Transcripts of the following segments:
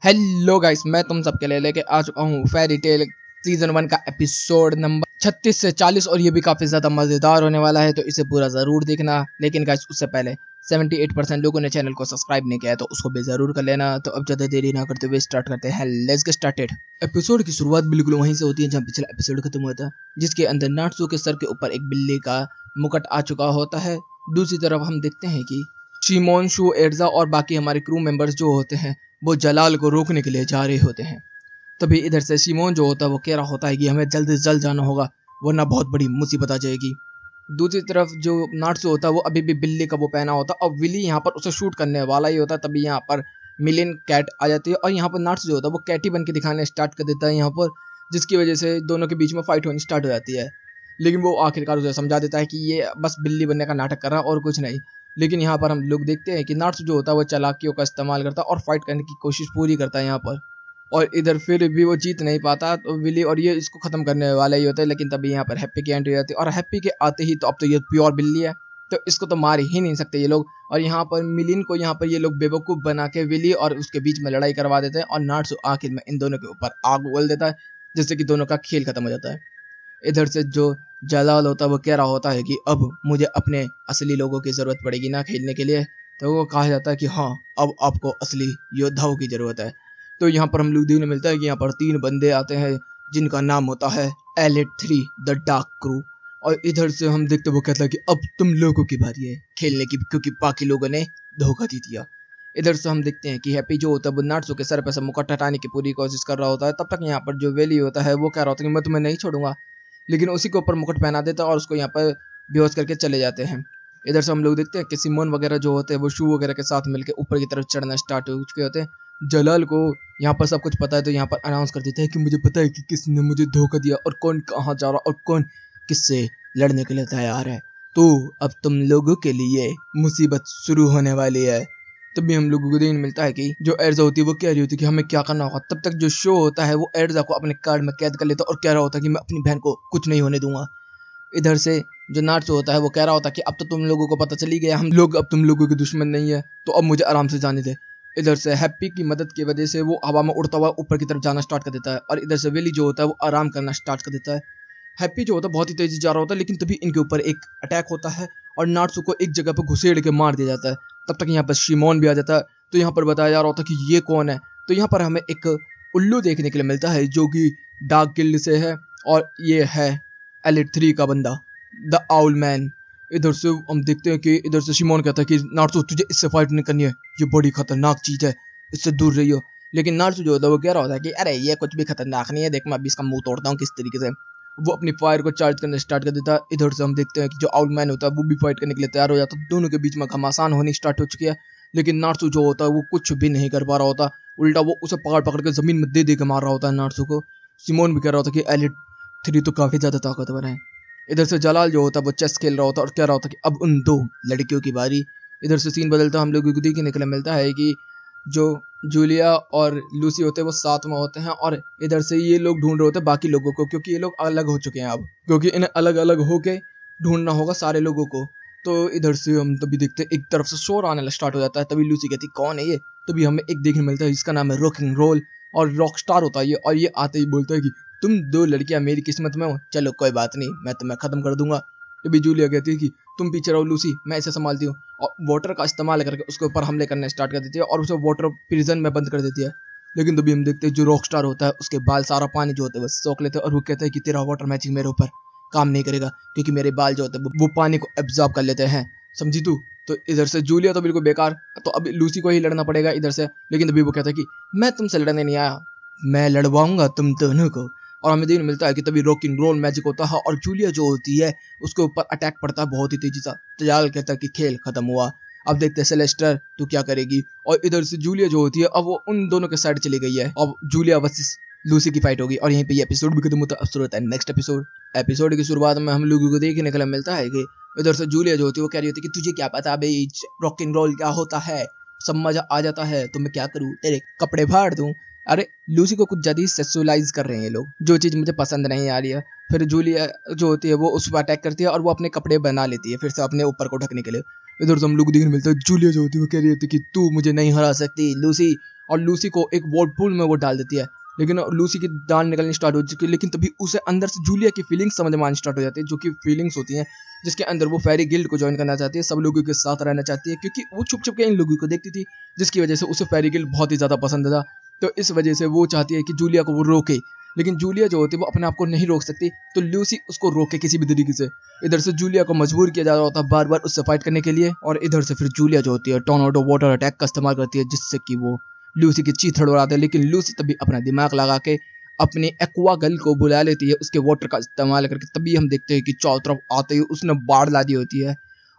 Hello guys, मैं तुम सबके लिए लेके आ चुका हूँ फेरी टेल सीजन 1 का एपिसोड नंबर 36 से 40 और ये भी काफी ज्यादा मजेदार होने वाला है, तो इसे पूरा जरूर देखना। लेकिन गाइस उससे पहले 78% लोगों ने चैनल को सब्सक्राइब नहीं किया है, तो उसको भी जरूर कर लेना। तो अब ज्यादा देरी ना करते हुए स्टार्ट करते हैं। Let's get started. एपिसोड की शुरुआत बिल्कुल वहीं से होती है जहाँ पिछला एपिसोड खत्म हुआ था, जिसके अंदर नाट्सू के सर के ऊपर एक बिल्ली का मुकुट आ चुका होता है। दूसरी तरफ हम देखते हैं कि शिमोन, शू, एर्जा और बाकी हमारे क्रू मेंबर्स जो होते हैं वो जलाल को रोकने के लिए जा रहे होते हैं। तभी इधर से शिमोन जो होता है वो कह रहा होता है कि हमें जल्द से जल्द जाना होगा, वरना बहुत बड़ी मुसीबत आ जाएगी। दूसरी तरफ जो नाट्सू होता है वो अभी भी बिल्ली का वो पहना होता है और विली यहाँ पर उसे शूट करने वाला ही होता है। तभी यहाँ पर मिलिन कैट आ जाती है और यहाँ पर नाट्सू जो होता है वो कैटी बन के दिखाने स्टार्ट कर देता है यहाँ पर, जिसकी वजह से दोनों के बीच में फाइट होनी स्टार्ट हो जाती है। लेकिन वो आखिरकार उसे समझा देता है कि ये बस बिल्ली बनने का नाटक कर रहा है और कुछ नहीं। लेकिन यहाँ पर हम लोग देखते हैं कि नाट्सू जो होता है वो चालाकियों का इस्तेमाल करता है और फाइट करने की कोशिश पूरी करता है यहाँ पर। और इधर फिर भी वो जीत नहीं पाता, तो विली और ये इसको खत्म करने वाला ही होता है। लेकिन तभी यहाँ पर हैप्पी की एंट्री हो जाती है और हैप्पी के आते ही तो अब तो ये प्योर बिल्ली है, तो इसको तो मार ही नहीं सकते ये लोग। और यहाँ पर मिलिन को यहाँ पर ये लोग बेवकूफ़ बना के विली और उसके बीच में लड़ाई करवा देते हैं और नाट्सू आखिर में इन दोनों के ऊपर आग उगल देता है, जिससे कि दोनों का खेल खत्म हो जाता है। इधर से जो जलाल होता है वो कह रहा होता है कि अब मुझे अपने असली लोगों की ज़रूरत पड़ेगी ना खेलने के लिए। तो वो कहा जाता है कि हाँ, अब आपको असली योद्धाओं की ज़रूरत है। तो यहाँ पर हम लोग देखने मिलता है कि यहाँ पर 3 बंदे आते हैं जिनका नाम होता है एलिट 3 द डार्क क्रू। और इधर से हम देखते वो कहता है कि अब तुम लोगों की बारी है खेलने की, क्योंकि बाकी लोगों ने धोखा दे दिया। इधर से हम देखते हैं कि हैप्पी जो होता है वो नाट्सू के सर पे से मुकुट हटाने की पूरी कोशिश कर रहा होता है। तब तक यहाँ पर जो वेली होता है वो कह रहा होता है कि मैं तुम्हें नहीं छोड़ूंगा, लेकिन उसी के ऊपर मुकुट पहना देता है और उसको यहाँ पर बेहोश करके चले जाते हैं। इधर से हम लोग देखते हैं कि सिमोन वगैरह जो होते हैं वो शू वगैरह के साथ मिलकर ऊपर की तरफ चढ़ना स्टार्ट हो चुके होते हैं। जलाल को यहाँ पर सब कुछ पता है, तो यहाँ पर अनाउंस कर देते हैं कि मुझे पता है कि किसने मुझे धोखा दिया और कौन कहाँ जा रहा और कौन किससे लड़ने के लिए तैयार है। तो अब तुम लोगों के लिए मुसीबत शुरू होने वाली है। तभी हम लोगों को देखने मिलता है कि जो एर्जा होती है वो कह रही होती है कि हमें क्या करना होगा। तब तक जो शो होता है वो एर्जा को अपने कार्ड में कैद कर लेता है और कह रहा होता है कि मैं अपनी बहन को कुछ नहीं होने दूंगा। इधर से जो नाट्सू होता है वो कह रहा होता है कि अब तो तुम लोगों को पता चली गया, हम लोग अब तुम लोगों के दुश्मन नहीं है, तो अब मुझे आराम से जाने दे। इधर से हैप्पी की मदद की वजह से वो हवा में उड़ता हुआ ऊपर की तरफ जाना स्टार्ट कर देता है और इधर से विली जो होता है वो आराम करना स्टार्ट कर देता है। हैप्पी जो होता है बहुत ही तेजी जा रहा होता है, लेकिन तभी इनके ऊपर एक अटैक होता है और नाट्सू को एक जगह पर घुसेड़ के मार दिया जाता है। तब तक यहाँ पर शिमोन भी आ जाता है। तो यहाँ पर बताया जा रहा होता है कि ये कौन है। तो यहाँ पर हमें एक उल्लू देखने के लिए मिलता है जो कि डार्क गिल्ड से है और ये है एलिट 3 का बंदा, द आउल मैन। इधर से हम देखते हैं कि इधर से शिमोन कहता है कि नाट्सू तुझे इससे फाइट नहीं करनी है, ये बड़ी खतरनाक चीज़ है, इससे दूर रहियो। लेकिन नाट्सू जो होता है वो कह रहा होता है कि अरे ये कुछ भी खतरनाक नहीं है, देख मैं अभी इसका मुंह तोड़ता हूँ किस तरीके से। वो अपनी फायर को चार्ज करना स्टार्ट कर देता है। इधर से हम देखते हैं कि जो आउल मैन होता है वो भी फाइट करने के लिए तैयार हो जाता है। दोनों के बीच में घमासान होनी स्टार्ट हो चुकी है, लेकिन नाट्सू जो होता है वो कुछ भी नहीं कर पा रहा होता। उल्टा वो उसे पकड़ पकड़ के जमीन में दे दे के मार रहा होता है नाट्सू को। सिमोन भी कह रहा होता है कि एलिट 3 तो काफ़ी ज़्यादा ताकतवर है। इधर से जलाल जो होता है वो चेस खेल रहा होता है और कह रहा होता है कि अब उन 2 लड़कियों की बारी। इधर से सीन बदलता हम लोगों को देखने के लिए मिलता है कि जो जूलिया और लूसी होते हैं वो साथ में होते हैं और इधर से ये लोग ढूंढ रहे होते हैं बाकी लोगों को, क्योंकि ये लोग अलग हो चुके हैं अब, क्योंकि इन्हें अलग अलग होके ढूंढना होगा सारे लोगों को। तो इधर से हम तभी देखते हैं एक तरफ से शोर आने स्टार्ट हो जाता है। तभी लूसी कहती कौन है ये। तभी हमें एक देखने मिलता है जिसका नाम है रॉकिंग रोल और रॉक स्टार होता है ये, और ये आते ही बोलता है कि तुम 2 लड़कियां मेरी किस्मत में हो, चलो कोई बात नहीं, मैं तुम्हें खत्म कर दूंगा। तभी जूलिया कहती है कि तुम पीछे रहो लूसी, मैं इसे संभालती हूँ, और वाटर का इस्तेमाल करके उसके ऊपर हमले करने स्टार्ट कर देती है और उसे वाटर प्रिजन में बंद कर देती है। लेकिन तभी हम देखते हैं जो रॉक स्टार होता है उसके बाल सारा पानी जो होता है वो सोख लेते हैं और वो कहता है कि तेरा वाटर मैजिक मेरे ऊपर काम नहीं करेगा, क्योंकि मेरे बाल जो होते हैं वो पानी को एब्जॉर्ब कर लेते हैं, समझी तू। तो इधर से जूलिया तो बिल्कुल बेकार, तो अब लूसी को ही लड़ना पड़ेगा इधर से। लेकिन तभी वो कहता है कि मैं तुमसे लड़ने नहीं आया, मैं लड़वाऊंगा तुम दोनों को। और हमें देखने मिलता है कि तभी रॉकिंग रोल मैजिक होता है और जूलिया जो होती है उसके ऊपर अटैक पड़ता है बहुत ही तेजी से। तजाल कहता है कि खेल खत्म हुआ, अब देखते हैं सेलेस्टर तू क्या करेगी। और इधर से जूलिया जो होती है अब वो उन दोनों के साइड चली गई है। अब जूलिया वर्सेस लूसी की फाइट होगी और यहीं पे ये एपिसोड भी खत्म होता है। अब शुरू होता है नेक्स्ट एपिसोड। एपिसोड की शुरुआत में हम लोगों को देखने के लिए मिलता है कि इधर से जूलिया जो होती है वो कह रही होती है कि तुझे क्या पता भाई रॉकिंग रोल क्या होता है, सब मजा आ जाता है, तो मैं क्या करूँ, तेरे कपड़े फाड़ दूँ। अरे लूसी को कुछ ज़्यादा ही सेक्सुअलाइज कर रहे हैं ये लोग, जो चीज़ मुझे पसंद नहीं आ रही है। फिर जूलिया जो होती है वो उस पर अटैक करती है और वो अपने कपड़े बना लेती है फिर से अपने ऊपर को ढकने के लिए। इधर से हम लोग को देखने मिलता है जूलिया जो होती है वो कह रही होती है कि तू मुझे नहीं हरा सकती लूसी, और लूसी को एक वॉलपूल में वो डाल देती है। लेकिन लूसी की दांत निकलनी स्टार्ट हो चुकी है, लेकिन तभी उसे अंदर से जूलिया की फीलिंग्स समझ में आनी स्टार्ट हो जाती है, जो कि फीलिंग्स होती हैं जिसके अंदर वो फेरी गिल्ड को ज्वाइन करना चाहती है, सब लोगों के साथ रहना चाहती है, क्योंकि वो छुप छुप के इन लोगों को देखती थी, जिसकी वजह से उसे फेरी गिल्ड बहुत ही ज़्यादा पसंद था। तो इस वजह से वो चाहती है कि जूलिया को वो रोके, लेकिन जूलिया जो होती है वो अपने आप को नहीं रोक सकती, तो लूसी उसको रोके किसी भी तरीके से। इधर से जूलिया को मजबूर किया जा रहा होता है बार बार उससे फाइट करने के लिए, और इधर से फिर जूलिया जो होती है टोर्नेडो वाटर अटैक का इस्तेमाल करती है, जिससे कि वो लूसी की चीथड़ उड़ाते हैं। लेकिन लूसी तभी अपना दिमाग लगा के अपने एक्वा गर्ल को बुला लेती है उसके वाटर का इस्तेमाल करके। तभी हम देखते हैं कि चारों तरफ आते ही उसने बाढ़ ला दी होती है,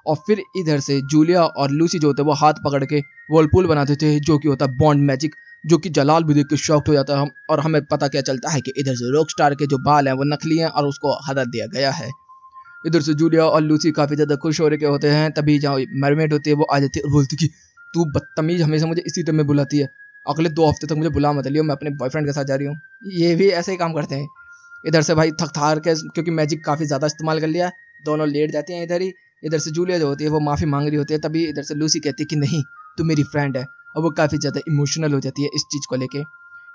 और फिर इधर से जूलिया और लूसी जो होते हैं वो हाथ पकड़ के वर्लपूल बना देते हैं, जो कि होता है बॉन्ड मैजिक, जो कि जलाल भी देख के शॉक्ड हो जाता है। और हमें पता क्या चलता है कि इधर से रॉकस्टार के जो बाल हैं वो नकली हैं और उसको हटा दिया गया है। इधर से जूलिया और लूसी काफी ज्यादा खुश हो रहे होते हैं, तभी जहाँ मरमेड होती है वो आ जाती है और बोलती कि तू बदतमीज हमेशा मुझे इसी टाइम में बुलाती है, अगले 2 हफ्ते तक मुझे बुला मत लियो, मैं अपने बॉयफ्रेंड के साथ जा रही हूँ। ये भी ऐसे ही काम करते हैं। इधर से भाई थक थार के, क्योंकि मैजिक काफी ज्यादा इस्तेमाल कर लिया, दोनों लेट जाते हैं इधर ही। इधर से जूलिया जो होती है वो माफी मांग रही होती है, तभी इधर से लूसी कहती है कि नहीं तू मेरी फ्रेंड है, और वो काफी ज्यादा इमोशनल हो जाती है इस चीज को लेके।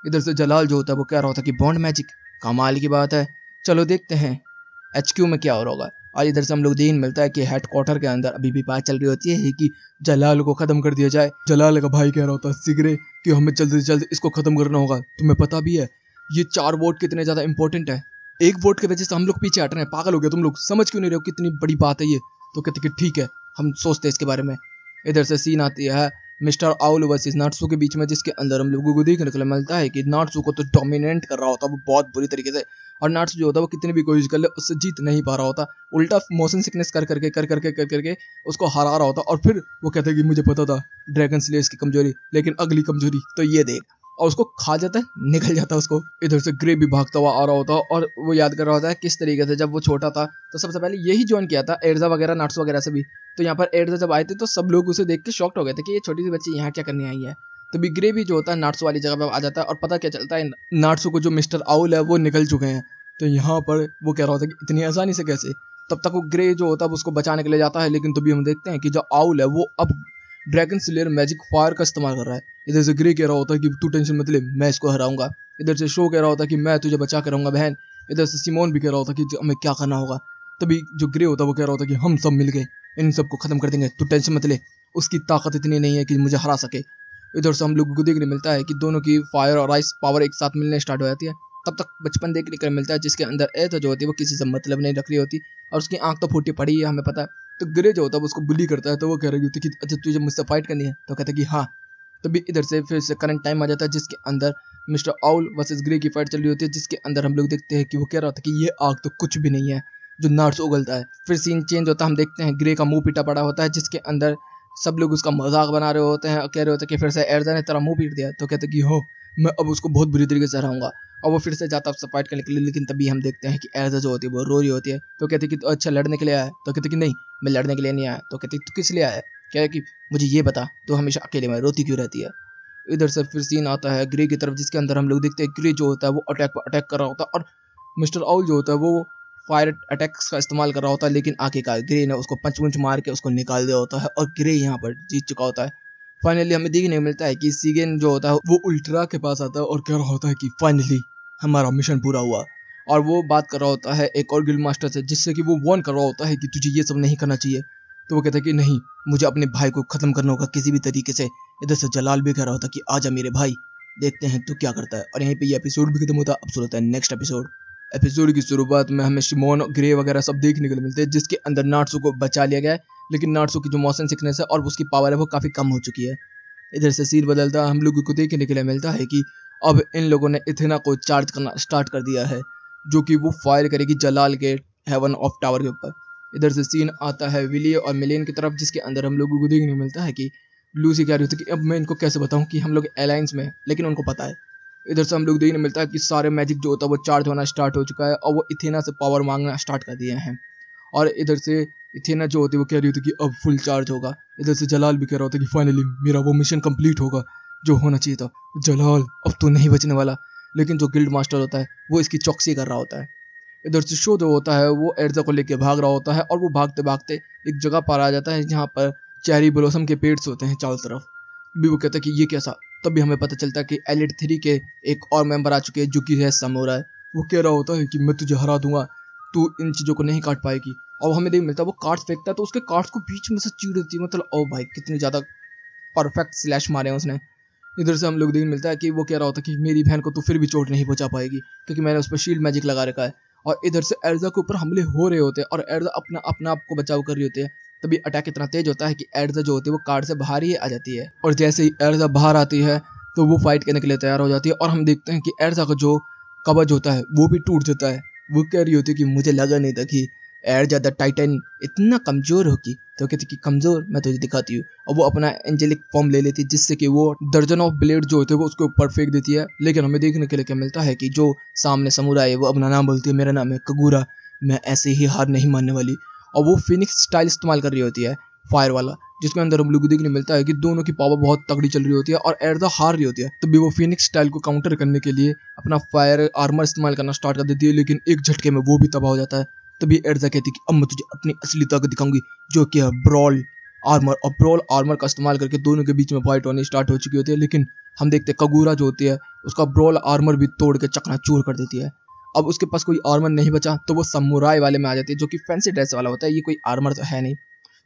इधर से जलाल जो होता है वो कह रहा होता है कि बॉन्ड मैजिक कमाल की बात है, चलो देखते हैं HQ में क्या हो रहा होगा। और इधर से हम लोग देखने मिलता है कि हेडक्वार्टर के अंदर अभी भी बात चल रही होती है कि जलाल को खत्म कर दिया जाए। जलाल का भाई कह रहा होता है सिगरे कि हमें जल्द से जल्द इसको खत्म करना होगा, तुम्हें पता भी है ये 4 वोट कितने ज्यादा इंपॉर्टेंट है, एक वोट की वजह से हम लोग पीछे हट रहे हैं, पागल हो गए तुम लोग, समझ क्यों नहीं रहे हो कितनी बड़ी बात है ये। तो कहते कि ठीक है हम सोचते हैं इसके बारे में। इधर से सीन आती है मिस्टर आउल वर्सेस नाट्सू के बीच में, जिसके अंदर हम लोगों को देखने को मिलता है कि नाट्सू को तो डोमिनेट कर रहा होता है वो बहुत बुरी तरीके से, और नाट्सू जो होता है वो कितनी भी कोशिश कर ले उससे जीत नहीं पा रहा होता, उल्टा मोशन सिकनेस कर करके उसको हरा रहा होता। और फिर वो कहता है कि मुझे पता था ड्रैगन स्लेयर्स की कमजोरी, लेकिन अगली कमजोरी तो ये देख, और उसको खा जाता है, निकल जाता है उसको। इधर से ग्रे भी भागता हुआ आ रहा होता है, और वो याद कर रहा होता है किस तरीके से जब वो छोटा था तो सबसे पहले यही ज्वाइन किया था एर्जा वगैरह नाट्सू वगैरह से भी। तो यहाँ पर एर्जा जब आए थे तो सब लोग उसे देख के शॉक्ड हो गए थे कि ये छोटी सी बच्ची यहाँ क्या करने आई है। तो भी ग्रे भी जो होता है नाट्सू वाली जगह पर आ जाता है, और पता क्या चलता है नाट्सू को जो मिस्टर आउल है वो निकल चुके हैं। तो यहाँ पर वो कह रहा होता है कि इतनी आसानी से कैसे। तब तक वो ग्रे जो होता है उसको बचाने के लिए जाता है, लेकिन तभी हम देखते हैं कि जो आउल है वो अब ड्रैगन स्लेयर मैजिक फायर का इस्तेमाल कर रहा है। इधर से ग्रे कह रहा होता है कि तू टेंशन मत ले मैं इसको हराऊंगा। इधर से शो कह रहा होता है कि मैं तुझे बचा कर रहूंगा बहन। इधर से सिमोन भी कह रहा होता है कि हमें क्या करना होगा। तभी जो ग्रे होता है वो कह रहा होता है कि हम सब मिल गए इन सबको खत्म कर देंगे, तू टेंशन मत ले, उसकी ताकत इतनी नहीं है कि मुझे हरा सके। इधर से हम लोगों को देखने मिलता है कि दोनों की फायर और आइस पावर एक साथ मिलने स्टार्ट हो जाती है। तब तक बचपन देखने को मिलता है जिसके अंदर एथ जो होती है वो किसी से मतलब नहीं रख रही होती, और उसकी आंख तो फूटी पड़ी है हमें पता है। तो ग्रे जो होता है उसको बुली करता है, तो वो कह रही होती है कि अच्छा तुझे मुझसे फाइट करनी है, तो कहता है कि हाँ। तभी इधर से फिर से करंट टाइम आ जाता है जिसके अंदर मिस्टर आउल वर्सेस ग्रे की फाइट चल रही होती है, जिसके अंदर हम लोग देखते हैं कि वो कह रहा था कि ये आग तो कुछ भी नहीं है जो नाट्स उगलता है। फिर सीन चेंज होता है, हम देखते हैं ग्रे का मुंह पीटा पड़ा होता है, जिसके अंदर सब लोग उसका मजाक बना रहे होते हैं और कह रहे होते हैं कि फिर से एर्जा ने तेरा मुंह पीट दिया। तो कहते हैं कि हो मैं अब उसको बहुत बुरी तरीके से हराऊंगा, और वो फिर से जाता है उससे फाइट करने के लिए। लेकिन तभी हम देखते हैं कि एर्जा जो होती है वो रो रही होती है। तो कहते हैं कि अच्छा लड़ने के लिए आया है? तो कहते हैं कि नहीं मैं लड़ने के लिए नहीं आया। तो कहते हैं तू किस लिए आया है? क्या है कि मुझे ये बता तू हमेशा अकेले में रोती क्यों रहती है। इधर से फिर सीन आता है ग्रे की तरफ, जिसके अंदर हम लोग देखते हैं ग्रे जो होता है वो अटैक पर अटैक कर रहा होता है, और मिस्टर आउल जो होता है वो फायर अटैक्स का इस्तेमाल कर रहा होता है, लेकिन आखिरकार ग्रे ने उसको पंच पुंच मार के उसको निकाल दिया होता है, और ग्रे यहाँ पर जीत चुका होता है। फाइनली हमें देखने को मिलता है कि सीगेन जो होता है वो उल्ट्रा के पास आता है और कह रहा होता है कि फाइनली हमारा मिशन पूरा हुआ, और वो बात कर रहा होता है एक और गिल्ड मास्टर से, जिससे कि वो वार्न कर रहा होता है कि तुझे ये सब नहीं करना चाहिए। तो वो कहता है कि नहीं मुझे अपने भाई को खत्म करना होगा किसी भी तरीके से। इधर से जलाल भी कह रहा होता है कि आजा मेरे भाई, देखते हैं तू क्या करता है। और यहीं पे ये एपिसोड भी खत्म होता है। अब शुरू होता है नेक्स्ट एपिसोड। एपिसोड की शुरुआत में हमें शिमोन ग्रे वगैरह सब देखने को मिलते हैं, जिसके अंदर नाट्सू को बचा लिया गया है, लेकिन नाट्सू की जो मोशन सिकनेस है और उसकी पावर है वो काफ़ी कम हो चुकी है। इधर से सीन बदलता हम लोगों को देखने के लिए मिलता है कि अब इन लोगों ने इथेना को चार्ज करना स्टार्ट कर दिया है, जो कि वो फायर करेगी जलाल के हेवन ऑफ टावर के ऊपर। इधर से सीन आता है विलिय और मिलेन की तरफ, जिसके अंदर हम लोगों को देखने को मिलता है कि लूसी कह रही होती है कि अब मैं इनको कैसे बताऊं कि हम लोग अलायंस में हैं, लेकिन उनको पता है। इधर से हम लोग देखने मिलता है कि सारे मैजिक जो होता है वो चार्ज होना स्टार्ट हो चुका है, और वो इथेना से पावर मांगना स्टार्ट कर दिए हैं। और इधर से इथेना जो होती है वो कह रही होती है कि अब फुल चार्ज होगा। इधर से जलाल भी कह रहा होता है कि फाइनली मेरा वो मिशन कंप्लीट होगा जो होना चाहिए था। जलाल अब तो नहीं बचने वाला। लेकिन जो गिल्ड मास्टर होता है वो इसकी चौकसी कर रहा होता है। इधर से शो जो होता है वो एर्जा को लेके भाग रहा होता है, और वो भागते भागते एक जगह पर आ जाता है जहाँ पर चेरी ब्लॉसम के पेड़ होते हैं चारों तरफ। भी वो कहता है कि ये कैसा। तभी हमें पता चलता है कि एलिट 3 के एक और मेंबर आ चुके हैं जो कि है समुराई। वो कह रहा होता है कि मैं तुझे हरा दूंगा, तू इन चीज़ों को नहीं काट पाएगी। और हमें देख मिलता है वो कार्ड्स फेंकता है तो उसके कार्ड्स को बीच में से चीर देती है। मतलब ओ भाई कितनी ज़्यादा परफेक्ट स्लैश मारे हैं उसने। इधर से हम लोग देखने मिलता है कि वो कह रहा होता है कि मेरी बहन को तो फिर भी चोट नहीं पहुंचा पाएगी क्योंकि मैंने उस पर शील्ड मैजिक लगा रखा है। और इधर से एर्जा के ऊपर हमले हो रहे होते हैं और एर्जा अपना अपना आप को बचाव कर रही होती है। तभी अटैक इतना तेज होता है कि एर्जा जो होती है वो कार्ड से बाहर ही आ जाती है। और जैसे ही एर्जा बाहर आती है तो वो फाइट करने के लिए तैयार हो जाती है। और हम देखते हैं कि एर्जा का जो कवच होता है वो भी टूट जाता है। वो कह रही होती है कि मुझे लगा नहीं था कि एर्जा द टाइटन इतना कमजोर होगी। तो कहती कि कमजोर, मैं तुझे दिखाती हूँ। और वो अपना एंजेलिक फॉर्म ले लेती है जिससे कि वो दर्जन ऑफ ब्लेड जो होते हैं वो उसके ऊपर फेंक देती है। लेकिन हमें देखने के लिए क्या मिलता है कि जो सामने समुराई है वो अपना नाम बोलती है, मेरा नाम है कगूरा, मैं ऐसे ही हार नहीं मानने वाली। और वो फिनिक्स स्टाइल इस्तेमाल कर रही होती है, फायर वाला, जिसके अंदर हम लोग को देखने मिलता है कि दोनों की पावर बहुत तगड़ी चल रही होती है और एर्जा हार रही होती है। तभी वो फिनिक्स स्टाइल को काउंटर करने के लिए अपना फायर आर्मर इस्तेमाल करना स्टार्ट कर देती है, लेकिन एक झटके में वो भी तबाह हो जाता है। तभी एर्जा कहती है कि अब मैं तुझे अपनी असली ताकत दिखाऊंगी जो कि है ब्रॉल आर्मर। और ब्रॉल आर्मर का इस्तेमाल करके दोनों के बीच में फाइट होनी स्टार्ट हो चुकी होती है। लेकिन हम देखते हैं कगूरा जो होती है उसका ब्रॉल आर्मर भी तोड़ के चकनाचूर कर देती है। अब उसके पास कोई आर्मर नहीं बचा तो वो समुराई वाले में आ जाती है जो कि फैंसी ड्रेस वाला होता है, ये कोई आर्मर तो है नहीं।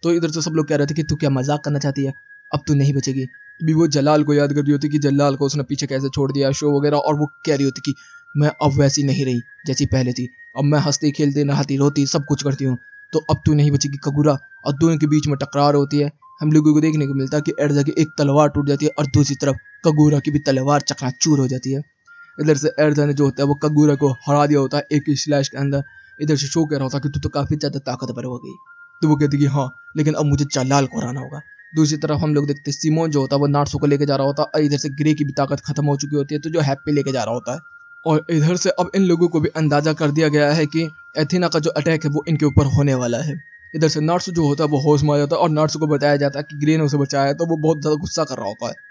तो इधर से सब लोग कह रहे थे कि तू क्या मजाक करना चाहती है, अब तू नहीं बचेगी। भी वो जलाल को याद कर रही होती कि जलाल को उसने पीछे कैसे छोड़ दिया शो वगैरह। और वो कह रही होती कि मैं अब वैसी नहीं रही जैसी पहले थी, अब मैं हंसती खेलती नहाती रोती सब कुछ करती हूँ, तो अब तू नहीं बचेगी कगूरा। और दोनों के बीच में टकरार होती है। हम लोगों को देखने को मिलता है कि एर्जा की एक तलवार टूट जाती है और दूसरी तरफ कगूरा की भी तलवार चकनाचूर हो जाती है। इधर से एर्जा ने जो होता है वो कगूरा को हरा दिया होता है एक ही स्लैश के अंदर। इधर से शो कह रहा होता है कि तू तो काफी ज्यादा ताकतवर हो गई। तो वो कहती कि हाँ, लेकिन अब मुझे जलाल को हराना होगा। दूसरी तरफ हम लोग देखते हैं सिमोन जो होता है वो नार्सो को लेके जा रहा होता है और इधर से ग्रे की भी ताकत खत्म हो चुकी होती है तो जो हैप्पी लेके जा रहा होता है। और इधर से अब इन लोगों को भी अंदाजा कर दिया गया है कि एथेना का जो अटैक है वो इनके ऊपर होने वाला है। इधर से नार्सो जो होता है वो होश में आ जाता है और नार्सो को बताया जाता है कि ग्रे ने उसे बचाया है, तो वो बहुत ज्यादा गुस्सा कर रहा होता है।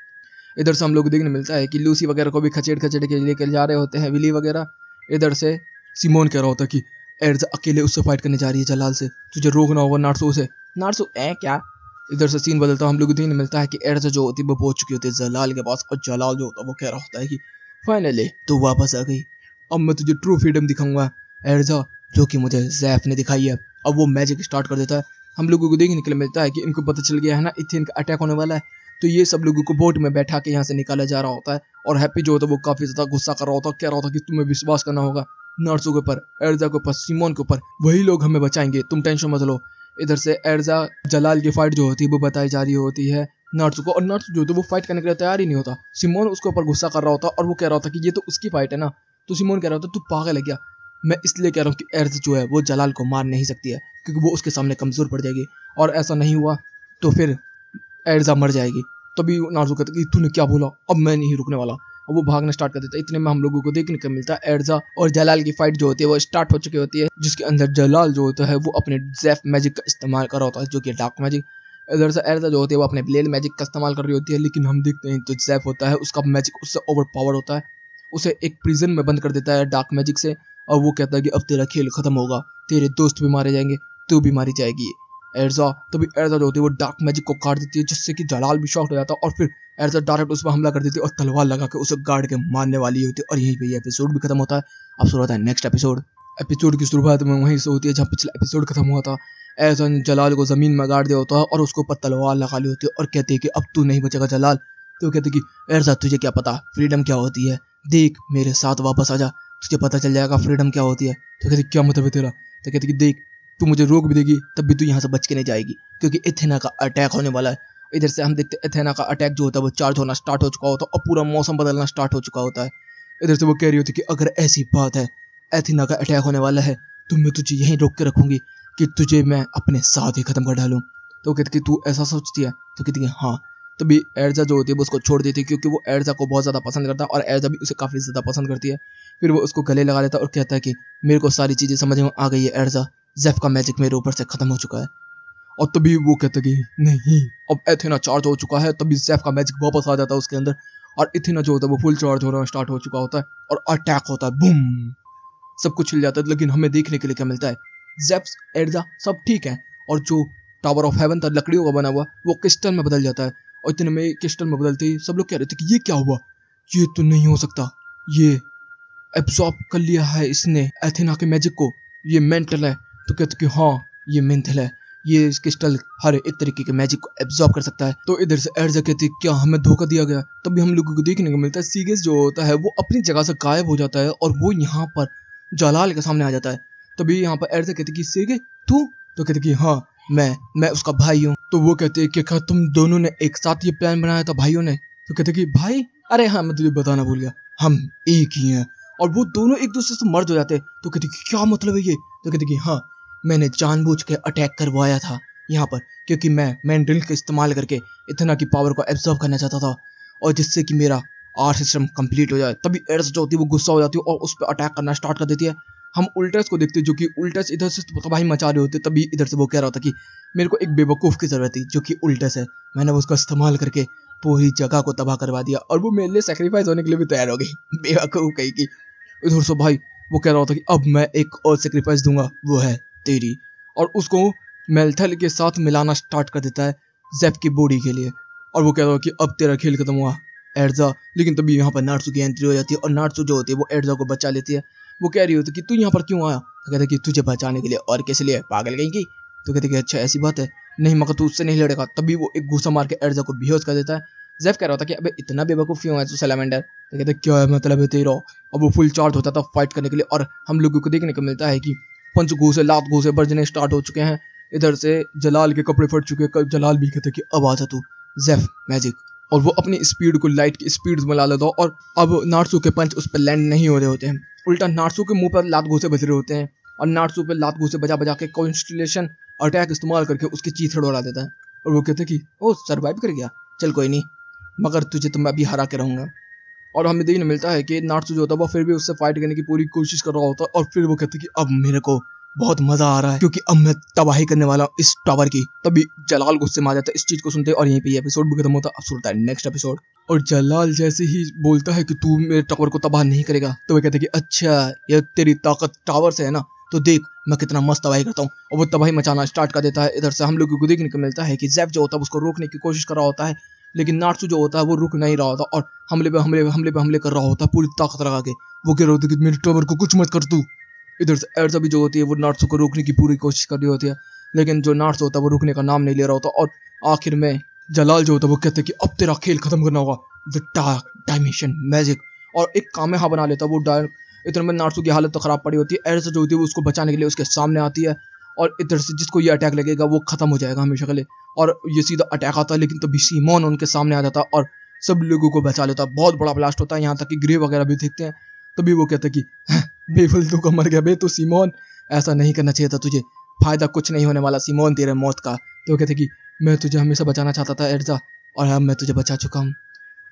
इधर से हम लोग देखने मिलता है कि लूसी वगैरह को भी खचेड़ खचेड़ के लेकर जा रहे होते हैं, विली वगैरह। इधर से सिमोन कह रहा होता है कि एर्जा अकेले उससे फाइट करने जा रही है जलाल से, तुझे रोकना होगा नार्सो से। नार्सो ए क्या। इधर से सीन बदलता है, हम लोग को देखने मिलता है कि एर्जा जो होती है वो पहुंच चुकी होती है जलाल के पास और जलाल जो होता है वो कह रहा होता है कि फाइनली तू वापस आ गई, अब मैं तुझे ट्रू फ्रीडम दिखाऊंगा एर्जा, जो कि मुझे जैफ ने दिखाई है। अब वो मैजिक स्टार्ट कर देता है। हम लोगों को देखने के लिए मिलता है कि इनको पता चल गया है ना इथेन का अटैक होने वाला है, तो ये सब लोगों को बोट में बैठा के यहाँ से निकाला जा रहा होता है। और हैप्पी जो होता है वो काफी ज्यादा गुस्सा कर रहा होता है, कह रहा होता है कि तुम्हें विश्वास करना होगा नार्सो के ऊपर, एर्जा के ऊपर, सिमोन के ऊपर, वही लोग हमें बचाएंगे, तुम टेंशन मत लो। इधर से एर्जा जलाल की फाइट जो होती है वो बताई जा रही होती है नार्सो को, और नार्सो जो होता है वो फाइट करने के लिए तैयार ही नहीं होता। सिमोन उसके ऊपर गुस्सा कर रहा होता और वो कह रहा होता कि ये तो उसकी फाइट है ना। तो सिमोन कह रहा होता तू पागल है क्या, मैं इसलिए कह रहा हूँ कि एर्जा जो है वो जलाल को मार नहीं सकती है क्योंकि वो उसके सामने कमजोर पड़ जाएगी, और ऐसा नहीं हुआ तो फिर एर्जा मर जाएगी। तभी नार्सो कहता है कि तूने क्या बोला, अब मैं नहीं रुकने वाला। और वो भागना स्टार्ट कर देता है। इतने में हम लोगों को देखने को मिलता है एर्जा और जलाल की फाइट जो होती है वो स्टार्ट हो चुकी होती है, जिसके अंदर जलाल जो होता है वो अपने ज़ैफ मैजिक का इस्तेमाल कर रहा होता है जो कि डार्क मैजिक। इधर से एर्जा जो होती है वो अपने ब्लेड मैजिक का इस्तेमाल कर रही होती है, लेकिन हम देखते हैं तो ज़ैफ होता है उसका मैजिक उससे ओवर पावर होता है, उसे एक प्रिजन में बंद कर देता है डार्क मैजिक से। और वो कहता है कि अब तेरा खेल खत्म होगा, तेरे दोस्त भी मारे जाएंगे, तू भी मारी जाएगी एर्जा। तभी एर्जा जो होती है वो डार्क मैजिक को काट देती है जिससे कि जलाल भी शॉक्ड हो जाता है और फिर एर्जा डायरेक्ट उस पर हमला कर देती है और तलवार लगा के उसे गाड़ के मारने वाली होती है। और यहीं पे ये एपिसोड भी खत्म होता है। अब शुरू होता है नेक्स्ट एपिसोड। एपिसोड की शुरुआत में वहीं से होती है जहाँ पिछला एपिसोड खत्म हुआ था। एर्जा ने जलाल को जमीन में गाड़ दिया होता है और उसके ऊपर तलवार लगा ली होती है और कहती है कि अब तू नहीं बचेगा जलाल। तो कहती है कि एर्जा तुझे क्या पता फ्रीडम क्या होती है, देख मेरे साथ वापस आ जा, तुझे पता चल जाएगा फ्रीडम क्या होती है। तो कहती क्या मतलब है तेरा। तो कहती कि देख तू मुझे रोक भी देगी तब भी तू यहाँ से बच के नहीं जाएगी क्योंकि एथेना का अटैक होने वाला है। इधर से हम देखते हैं एथेना का अटैक जो होता है वो चार्ज होना स्टार्ट हो चुका होता है और पूरा मौसम बदलना स्टार्ट हो चुका होता है। इधर से वो कह रही होती है कि अगर ऐसी बात है एथेना का अटैक होने वाला है तो मैं तुझे यहीं रोक के रखूंगी कि तुझे मैं अपने साथ ही खत्म कर डालूं। तो कहती कि तू ऐसा सोचती है। तो कहती कि हाँ। तभी एर्जा जो होती है वो उसको छोड़ देती है क्योंकि वो एर्जा को बहुत ज़्यादा पसंद करता है और एर्जा भी उसे काफ़ी ज़्यादा पसंद करती है। फिर वो उसको गले लगा लेता है और कहता है कि मेरे को सारी चीज़ें समझ में आ गई है एर्जा, ज़ेफ का मैजिक मेरे ऊपर से खत्म हो चुका है। और तभी वो कहता कि नहीं, अब एथेना चार्ज हो चुका है। तभी ज़ेफ का मैजिक वापस आ जाता है उसके अंदर और एथेना जो होता है वो फुल चार्ज होना स्टार्ट हो चुका होता है और अटैक होता है, बूम, सब कुछ हिल जाता है। लेकिन हमें देखने के लिए क्या मिलता है, ज़ेफ एर्जा सब ठीक है और जो टावर ऑफ हेवन था लकड़ियों का बना हुआ, वो क्रिस्टल में बदल जाता है। और इतने में क्रिस्टल में बदलते ही सब लोग कह रहे थे कि ये क्या हुआ, ये तो नहीं हो सकता, ये एब्जॉर्ब कर लिया है इसने एथेना के मैजिक को, ये मेंटल है। तो कहते कि हाँ ये मेंटल है, ये इस क्रिस्टल हर एक तरीके के मैजिक को एब्जॉर्ब कर सकता है। तो इधर से एर्जा कहती है क्या हमें धोखा दिया गया। तभी हम लोगों को देखने को मिलता है सीगेस जो होता है वो अपनी जगह से गायब हो जाता है और वो यहाँ पर जलाल के सामने आ जाता है। तभी यहाँ पर एर्जा कहती कि सीगे तू, तो कहते कि हाँ मैं उसका भाई हूँ। तो वो कहते हैं कि क्या तुम दोनों ने एक साथ ये प्लान बनाया था भाइयों ने। तो कहते कि भाई अरे हाँ मैं तुझे बताना भूल गया, हम एक ही हैं। और वो दोनों एक दूसरे से मर्ज हो जाते हैं। तो कहते कि क्या मतलब है ये। तो कहते कि हाँ मैंने जानबूझ के अटैक करवाया था यहाँ पर, क्योंकि मैं मेंटल का इस्तेमाल करके इतना की पावर को एब्जॉर्ब करना चाहता था और जिससे कि मेरा आर सिस्टम कंप्लीट हो जाए। तभी एर्स जो होती है वो गुस्सा हो जाती है और उस पर अटैक करना स्टार्ट कर देती है। हम उल्टस को देखते हैं जो कि उल्टस इधर से तबाही मचा रहे होते। तभी इधर से वो कह रहा था कि मेरे को एक बेवकूफ़ की ज़रूरत थी जो कि उल्टस है, मैंने उसका इस्तेमाल करके पूरी जगह को तबाह करवा दिया और वो मेरे लिए सेक्रीफाइस होने के लिए भी तैयार हो गई। बेवकूफ़ कहीं की। इधर से भाई वो कह रहा था कि अब मैं एक और सेक्रीफाइस दूंगा, वो है तेरी। और उसको मेल्थल के साथ मिलाना स्टार्ट कर देता है जेफ की बॉडी के लिए। और वो कह रहा है कि अब तेरा खेल खत्म हुआ एर्जा। लेकिन तभी यहाँ पर नार्सू की एंट्री हो जाती है और नार्सू जो होती है वो एर्जा को बचा लेती है। वो कह रही होती है कि तू यहाँ पर क्यों आया। तो कहते कि तुझे बचाने के लिए, और किस लिए, पागल कहीं की। तो कहते कि अच्छा ऐसी बात है, नहीं मगर तू उससे नहीं लड़ेगा। तभी वो एक घूसा मार के एर्जा को बेहोश कर देता है। जेफ कह रहा था कि अबे इतना बेवकूफ़ क्यों है तू सैलामेंडर। तो कहते क्या है मतलब है तेरा। अब वो फुल चार्ज होता था फाइट करने के लिए और हम लोगों को देखने को मिलता है कि पंच घूसे लात घूसे बजने स्टार्ट हो चुके हैं। इधर से जलाल के कपड़े फट चुके हैं। जलाल भी कहते कि अब आ जा तू जेफ मैजिक। और वो अपनी स्पीड को लाइट की स्पीड में ला लेता है और अब नार्सू के पंच उस पर लैंड नहीं हो रहे होते हैं। उल्टा नार्सू के मुंह पर लात घूसे बज रहे होते हैं और नार्सू पे लात घूसे बजा बजा के कॉन्स्टलेशन अटैक इस्तेमाल करके उसकी चीथड़ उड़ा देता है। और वो कहते कि ओ सर्वाइव कर गया, चल कोई नहीं, मगर तुझे तो मैं अभी हरा के रहूंगा। और हमें देखने मिलता है कि नार्सू जो होता है वो फिर भी उससे फाइट करने की पूरी कोशिश कर रहा होता है। और फिर वो कहते हैं कि अब मेरे को बहुत मजा आ रहा है क्योंकि अब मैं तबाही करने वाला हूँ इस टावर की। तभी जलाल गुस्से में आ जाता है इस चीज को सुनते, और यहीं पे ये एपिसोड भी खत्म होता है। अब सुनता है नेक्स्ट एपिसोड। और जलाल जैसे ही बोलता है कि तू मेरे टावर को तबाह नहीं करेगा, तो वो कहते हैं कि अच्छा ये तेरी ताकत टावर से है ना, तो देख मैं कितना मस्त तबाही करता हूँ। और वो तबाही मचाना स्टार्ट कर देता है। इधर से हम लोगों को देखने को मिलता है कि जेफ जो होता है उसको रोकने की कोशिश कर रहा होता है, लेकिन नार्सू जो होता है वो रुक नहीं रहा होता और हमले कर रहा होता है पूरी ताकत लगा के। वो कह रहा होता है कि मेरे टावर को कुछ मत कर तू। इधर से एर्जा भी जो होती है वो नार्सू को रोकने की पूरी कोशिश कर रही होती है, लेकिन जो नार्सू होता है वो रुकने का नाम नहीं ले रहा होता। और आखिर में जलाल जो होता है वो कहते हैं कि अब तेरा खेल खत्म करना होगा, द डार्क डायमेंशन मैजिक। और एक कामेहा बना लेता है वो डार्क। इतने में नार्सू की हालत तो खराब पड़ी होती है। एर्जा जो होती है वो उसको बचाने के लिए उसके सामने आती है और इधर से जिसको ये अटैक लगेगा वो खत्म हो जाएगा हमेशा के लिए। और ये सीधा अटैक आता है, लेकिन तभी सीमोन उनके सामने आ जाता है और सब लोगों को बचा लेता है। बहुत बड़ा ब्लास्ट होता है, यहाँ तक कि ग्रे वगैरह भी दिखते हैं। तभी वो कहते हैं कि बेफालतू का मर गया बे तू सीमोन, ऐसा नहीं करना चाहिए था तुझे, फायदा कुछ नहीं होने वाला सीमोन तेरे मौत का। तो कहते कि मैं तुझे हमेशा बचाना चाहता था एर्जा, और अब मैं तुझे बचा चुका हूँ,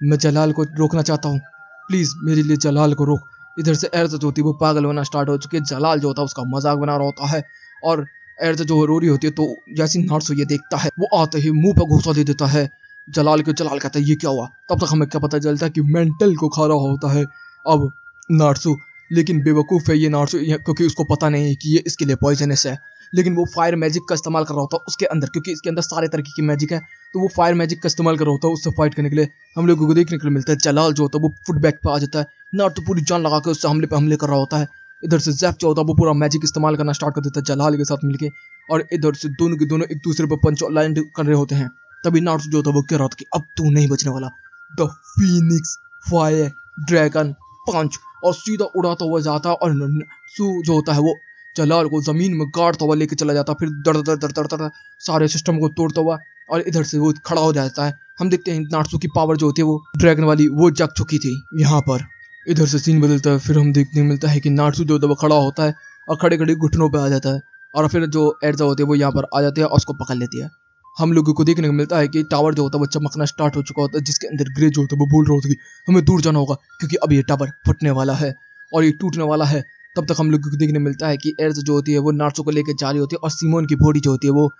मैं जलाल को रोकना चाहता हूँ, प्लीज़ मेरे लिए जलाल को रोक। इधर से एर्जा जो होती है वो पागल होना स्टार्ट हो चुकी है। जलाल जो होता है उसका मजाक बना रहा होता है और एर्जा जो रो रही होती है। तो जैसे नार्सू ये देखता है वो आते ही मुंह पर घूसा दे देता है जलाल को। जलाल कहता है ये क्या हुआ। तब तक हमें क्या पता चलता है कि मेंटल को खा रहा होता है अब नार्सू। लेकिन बेवकूफ़ है ये नार्सू, क्योंकि उसको पता नहीं है कि ये इसके लिए पॉइजनस है। लेकिन वो फायर मैजिक का इस्तेमाल कर रहा होता है उसके अंदर, क्योंकि इसके अंदर सारे तरीके की मैजिक है। तो वो फायर मैजिक का इस्तेमाल कर रहा होता है उससे फाइट करने के लिए। हम लोगों को देखने को मिलता है जलाल जो होता है वो फुटबैक पे आ जाता है, नार्सू पूरी जान लगा के उससे हमले कर रहा होता है। इधर से जेफ जो होता है वो पूरा मैजिक इस्तेमाल करना स्टार्ट कर देता है जलाल के साथ मिलके। और इधर से दोनों के दोनों एक दूसरे पर पंच लैंड कर रहे होते हैं। तभी नार्सू जो होता है वो कह रहा था कि अब तू नहीं बचने वाला, द फीनिक्स फायर ड्रैगन पंच, और सीधा उड़ाता हुआ जाता है। और सू जो होता है वो जलाल को जमीन में गाड़ता हुआ लेके चला जाता है, फिर दर दर दर दर दर सारे सिस्टम को तोड़ता हुआ, और इधर से वो खड़ा हो जाता है। हम देखते हैं नार्सू की पावर जो होती है वो ड्रैगन वाली वो जग चुकी थी यहाँ पर। इधर से सीन बदलता है, फिर हम देखने मिलता है कि नार्सू जो होता है वो खड़ा होता है और खड़े खड़े घुटनों पे आ जाता है। और फिर जो एर्जा होती है वो यहाँ पर आ जाती है और उसको पकड़ लेती है। हम लोगों को देखने को मिलता है कि टावर जो होता है वो चमकना स्टार्ट हो चुका होता है, जिसके अंदर ग्रे जो होता है वो बोल रहा होता है कि हमें दूर जाना होगा क्योंकि अब ये टावर फटने वाला है और ये टूटने वाला है। तब तक हम लोगों को देखने मिलता है कि एर्जा जो होती है वो नार्सू को लेकर जा रही होती है और सीमोन की बॉडी जो होती है वो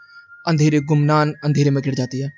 अंधेरे गुमनान अंधेरे में गिर जाती है।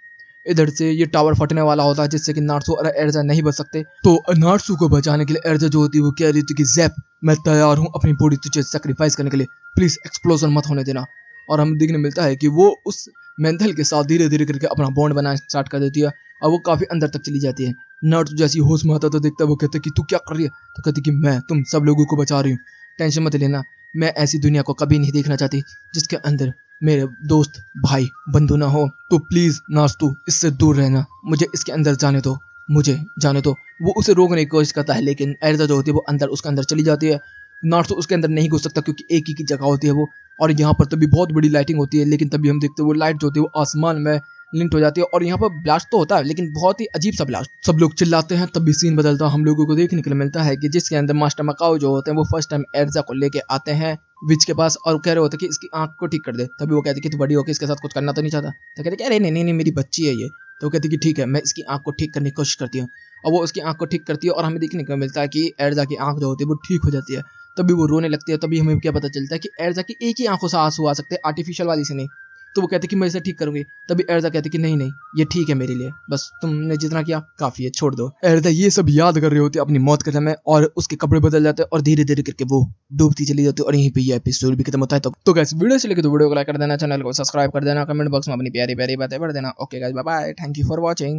इधर से ये टावर फटने वाला होता है जिससे कि नार्सू और एर्जा नहीं बच सकते। तो नार्सू को बचाने के लिए एर्जा जो होती है वो कह रही थी कि जेफ मैं तैयार हूँ अपनी बॉडी तुझे सेक्रीफाइस करने के लिए, प्लीज एक्सप्लोजन मत होने देना। और हम देखने मिलता है कि वो उस मेंथल के साथ धीरे धीरे करके अपना बॉन्ड बनाना स्टार्ट कर देती है और वो काफी अंदर तक चली जाती है। नारुतो जैसी होश में आता तो देखता है, वो कहता है कि तू क्या कर रही है, तो कहती कि मैं तुम सब लोगों को बचा रही हूँ, टेंशन मत लेना, मैं ऐसी दुनिया को कभी नहीं देखना चाहती जिसके अंदर मेरे दोस्त भाई बंधु ना हो, तो प्लीज नारुतो इससे दूर रहना, मुझे इसके अंदर जाने दो, मुझे जाने दो। वो उसे रोकने की कोशिश करता है लेकिन एरजा जो होती है वो अंदर उसके अंदर चली जाती है। नारुतो उसके अंदर नहीं घुस सकता क्योंकि एक ही की जगह होती है वो, और यहाँ पर तभी बहुत बड़ी लाइटिंग होती है, लेकिन तभी हम देखते हैं वो लाइट जो होती है वो आसमान में लिंट हो जाती है और यहाँ पर ब्लास्ट तो होता है लेकिन बहुत ही अजीब सा ब्लास्ट। सब लोग चिल्लाते हैं, तभी सीन बदलता है, हम लोगों को देखने के लिए मिलता है कि जिसके अंदर मास्टर मकाओ जो होते हैं वो फर्स्ट टाइम एरजा को लेके आते हैं विच के पास और कह रहे होते हैं कि इसकी आंख को ठीक कर दे। तभी वो कहते हैं कि तू बड़ी होकर इसके साथ कुछ करना तो नहीं चाहता, तो कहते अरे नहीं नहीं नहीं मेरी बच्ची है ये, तो वो कहती कि ठीक है मैं इसकी आंख को ठीक करने की कोशिश करती हूँ, और वो उसकी आंख को ठीक करती है और हमें देखने को मिलता है कि एरजा की आंख जो होती है वो ठीक हो जाती है। तभी वो रोने लगती है, तभी हमें क्या पता चलता है कि एरजा की एक ही आंखों से आंसू आ सकते हैं, आर्टिफिशियल वाली से नहीं। तो वो कहते कि मैं इसे ठीक करूंगी, तभी एरजा कहती कि नहीं नहीं ये ठीक है मेरे लिए, बस तुमने जितना किया काफी है, छोड़ दो। एरजा ये सब याद कर रहे होते अपनी मौत के समय और उसके कपड़े बदल जाते हैं और धीरे धीरे करके वो डूबती चली जाती है और यहीं पे ये एपिसोड भी खत्म होता है। तो गाइस वीडियो से लेके तो वीडियो को लाइक कर देना, चैनल को सब्सक्राइब कर देना, कमेंट बॉक्स में अपनी प्यारी प्यारी बातें पढ़ देना। Okay guys bye bye, thank you for watching.